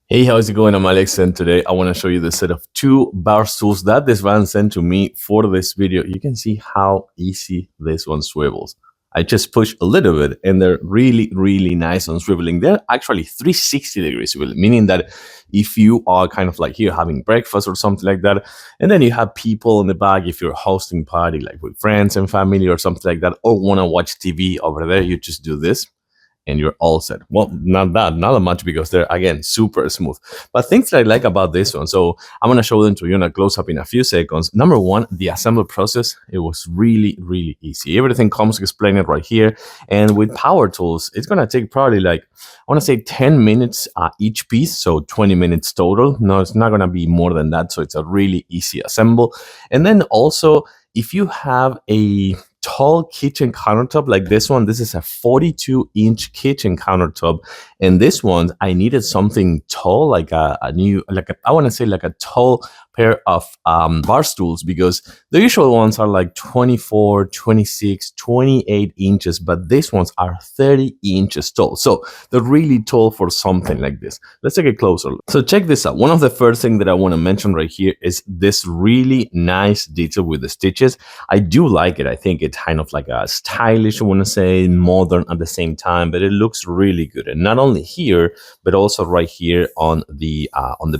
Hey, how's it going? I'm Alex, and today I want to show you the set of two bar stools that this van sent to me for this video. You can see how easy this one swivels. I just push a little bit and they're really, really nice on swiveling. They're actually 360 degrees swivel, meaning that if you are kind of like here having breakfast or something like that, and then you have people in the back, if you're hosting party like with friends and family or something like that, or want to watch TV over there, you just do this and you're all set. Well, not that much because they're again super smooth. But things that I like about this one, so I'm gonna show them to you in a close up in a few seconds. Number one, the assembly process, it was really, really easy. Everything comes explained right here. And with power tools, it's gonna take probably like I want to say 10 minutes each piece, so 20 minutes total. No, it's not gonna be more than that. So it's a really easy assemble. And then also, if you have a tall kitchen countertop like this one, this is a 42-inch kitchen countertop, and this one I needed something tall, like a new, like I want to say like a tall pair of bar stools, because the usual ones are like 24, 26, 28 inches, but these ones are 30 inches tall, so they're really tall for something like this. Let's take a closer look. So check this out. One of the first things that I want to mention right here is this really nice detail with the stitches. I do like it. I think it's kind of like a stylish, I want to say, modern at the same time, but it looks really good. And not only here, but also right here on the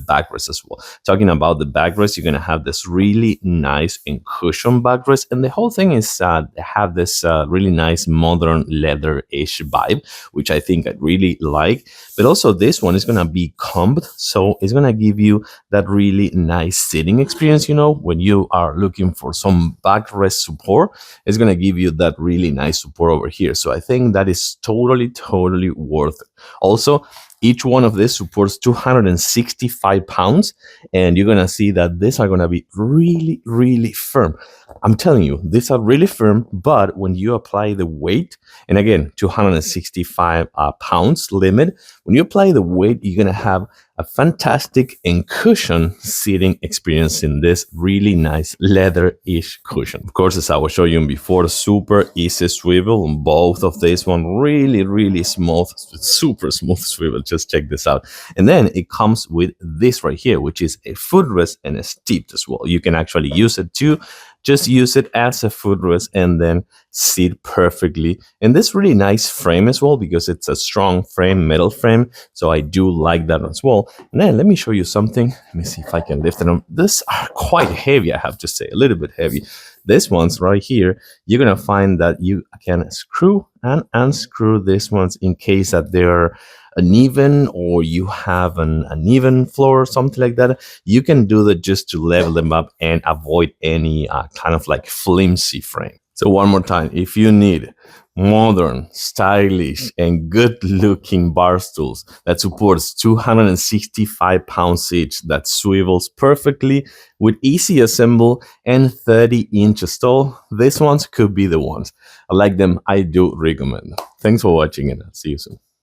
backrest as well. Talking about the backrest, you're gonna have this really nice and cushion backrest, and the whole thing is have this really nice modern leather-ish vibe, which I think I really like. But also this one is gonna be combed, so it's gonna give you that really nice sitting experience. You know, when you are looking for some backrest support, it's gonna give you that really nice support over here. So I think that is totally worth it. Also, each one of this supports 265 pounds, and you're gonna see that these are gonna be really firm. I'm telling you, these are really firm, but when you apply the weight, and again, 265 pounds limit, when you apply the weight, you're gonna have a fantastic and cushion sitting experience in this really nice leather-ish cushion. Of course, as I was showing you before, super easy swivel on both of these one, really smooth, super smooth swivel. Just check this out. And then it comes with this right here, which is a footrest and a stepped as well. You can actually use it too. Just use it as a footrest and then sit perfectly. And this really nice frame as well, because it's a strong frame, metal frame. So I do like that as well. And then let me show you something. Let me see if I can lift them. These are quite heavy, I have to say, a little bit heavy. These ones right here, you're gonna find that you can screw and unscrew these ones in case that they're uneven or you have an uneven floor or something like that. You can do that just to level them up and avoid any kind of like flimsy frame. So one more time, if you need modern, stylish, and good-looking bar stools that supports 265 pounds each, that swivels perfectly with easy assemble and 30 inches tall, these ones could be the ones. I like them. I do recommend them. Thanks for watching, and I'll see you soon.